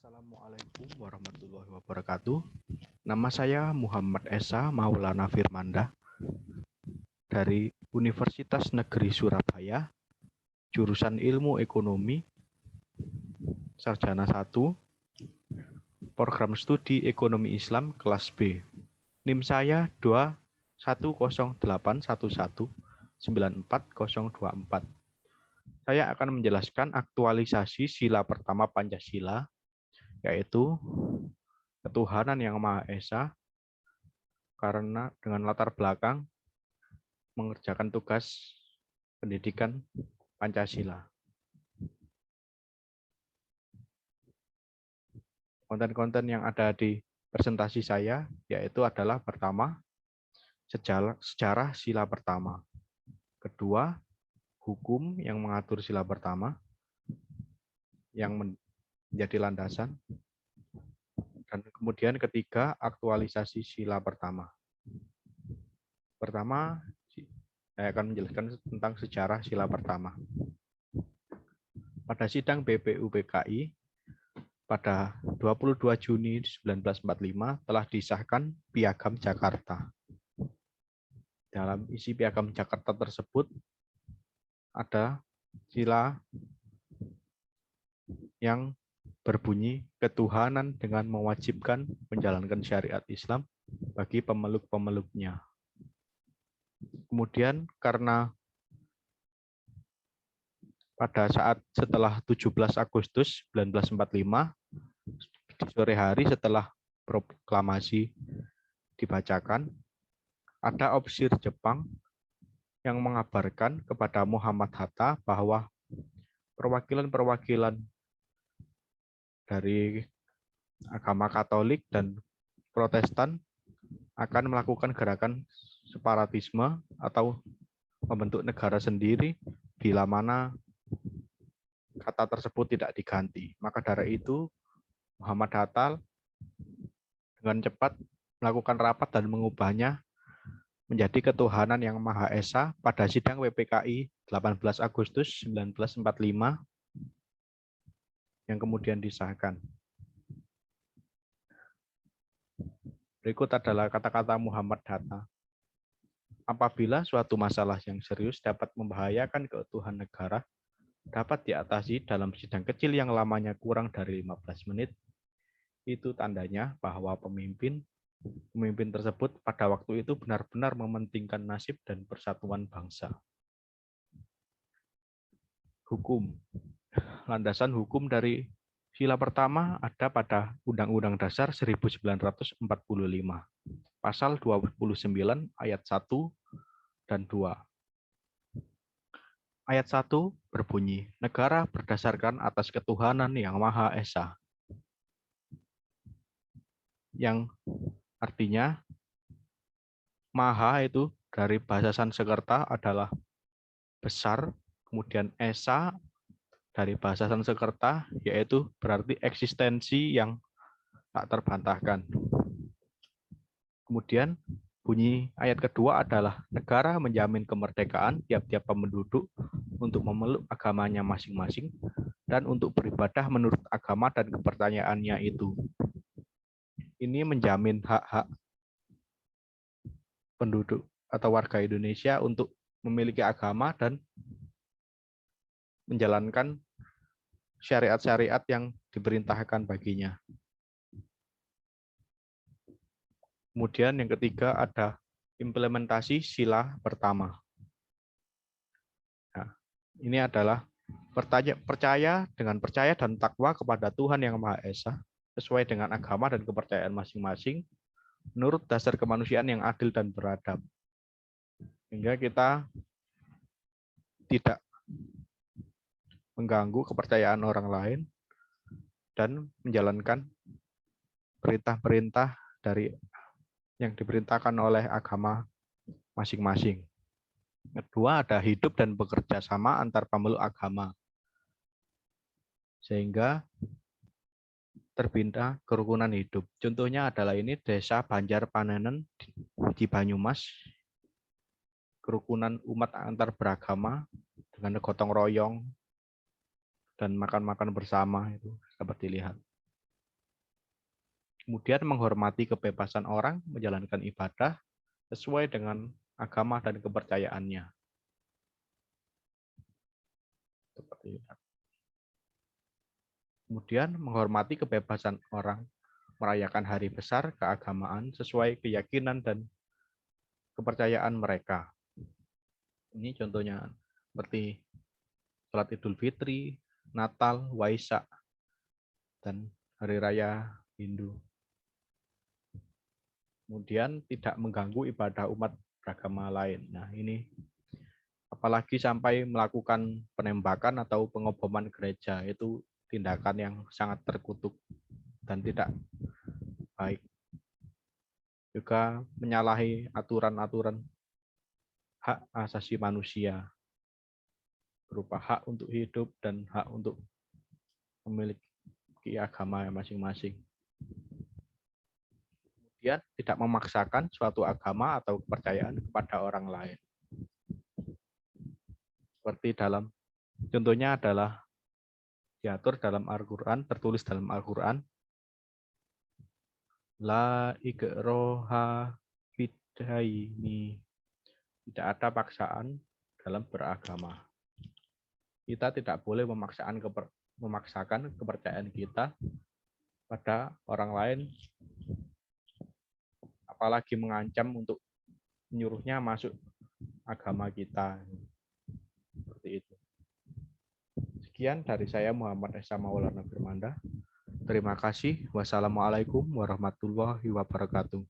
Assalamualaikum warahmatullahi wabarakatuh. Nama saya Muhammad Esa Maulana Firmanda dari Universitas Negeri Surabaya, jurusan Ilmu Ekonomi, Sarjana 1, Program Studi Ekonomi Islam kelas B. NIM saya 21081194024. Saya akan menjelaskan aktualisasi sila pertama Pancasila, yaitu ketuhanan yang Maha Esa, karena dengan latar belakang mengerjakan tugas pendidikan Pancasila. Konten-konten yang ada di presentasi saya yaitu adalah pertama, sejarah sila pertama. Kedua, hukum yang mengatur sila pertama yang menjadi landasan. Dan kemudian ketiga, aktualisasi sila pertama. Pertama, saya akan menjelaskan tentang sejarah sila pertama. Pada sidang BPUPKI pada 22 Juni 1945 telah disahkan Piagam Jakarta. Dalam isi Piagam Jakarta tersebut ada sila yang berbunyi ketuhanan dengan mewajibkan menjalankan syariat Islam bagi pemeluk-pemeluknya. Kemudian karena pada saat setelah 17 Agustus 1945, di sore hari setelah proklamasi dibacakan, ada ofisir Jepang yang mengabarkan kepada Muhammad Hatta bahwa perwakilan-perwakilan dari agama Katolik dan Protestan akan melakukan gerakan separatisme atau membentuk negara sendiri bila mana kata tersebut tidak diganti. Maka dari itu Muhammad Hatta dengan cepat melakukan rapat dan mengubahnya menjadi ketuhanan yang Maha Esa pada sidang WPKI 18 Agustus 1945 yang kemudian disahkan. Berikut adalah kata-kata Muhammad Hatta. Apabila suatu masalah yang serius dapat membahayakan keutuhan negara, dapat diatasi dalam sidang kecil yang lamanya kurang dari 15 menit, itu tandanya bahwa pemimpin tersebut pada waktu itu benar-benar mementingkan nasib dan persatuan bangsa. Hukum. Landasan hukum dari sila pertama ada pada Undang-Undang Dasar 1945, pasal 29 ayat 1 dan 2. Ayat 1 berbunyi, negara berdasarkan atas ketuhanan yang Maha Esa. Yang artinya Maha itu dari bahasa Sanskerta adalah besar, kemudian Esa dari bahasa Sanskerta yaitu berarti eksistensi yang tak terbantahkan. Kemudian bunyi ayat kedua adalah negara menjamin kemerdekaan tiap-tiap penduduk untuk memeluk agamanya masing-masing dan untuk beribadah menurut agama dan kepercayaannya itu. Ini menjamin hak-hak penduduk atau warga Indonesia untuk memiliki agama dan menjalankan syariat-syariat yang diperintahkan baginya. Kemudian yang ketiga ada implementasi sila pertama. Nah, ini adalah percaya dan takwa kepada Tuhan Yang Maha Esa sesuai dengan agama dan kepercayaan masing-masing menurut dasar kemanusiaan yang adil dan beradab. Sehingga kita tidak mengganggu kepercayaan orang lain dan menjalankan perintah-perintah dari yang diperintahkan oleh agama masing-masing. Kedua, ada hidup dan bekerja sama antar pemeluk agama. Sehingga terbina kerukunan hidup. Contohnya adalah ini Desa Banjar Panenen di Banyumas. Kerukunan umat antar beragama dengan gotong royong dan makan-makan bersama itu dapat dilihat. Kemudian menghormati kebebasan orang menjalankan ibadah sesuai dengan agama dan kepercayaannya. Seperti itu. Kemudian menghormati kebebasan orang merayakan hari besar keagamaan sesuai keyakinan dan kepercayaan mereka. Ini contohnya seperti sholat Idul Fitri, Natal, Waisak, dan Hari Raya Hindu. Kemudian tidak mengganggu ibadah umat beragama lain. Nah, ini apalagi sampai melakukan penembakan atau pengoboman gereja, itu tindakan yang sangat terkutuk dan tidak baik. Juga menyalahi aturan-aturan hak asasi manusia, berupa hak untuk hidup dan hak untuk memiliki agama masing-masing. Kemudian tidak memaksakan suatu agama atau kepercayaan kepada orang lain. Seperti contohnya adalah diatur dalam Al-Quran, tertulis dalam Al-Quran, La ikraha fid-dini. Tidak ada paksaan dalam beragama. Kita tidak boleh memaksakan kepercayaan kita pada orang lain, apalagi mengancam untuk menyuruhnya masuk agama kita. Seperti itu. Sekian dari saya, Muhammad Esa Maulana Firmanda. Terima kasih. Wassalamualaikum warahmatullahi wabarakatuh.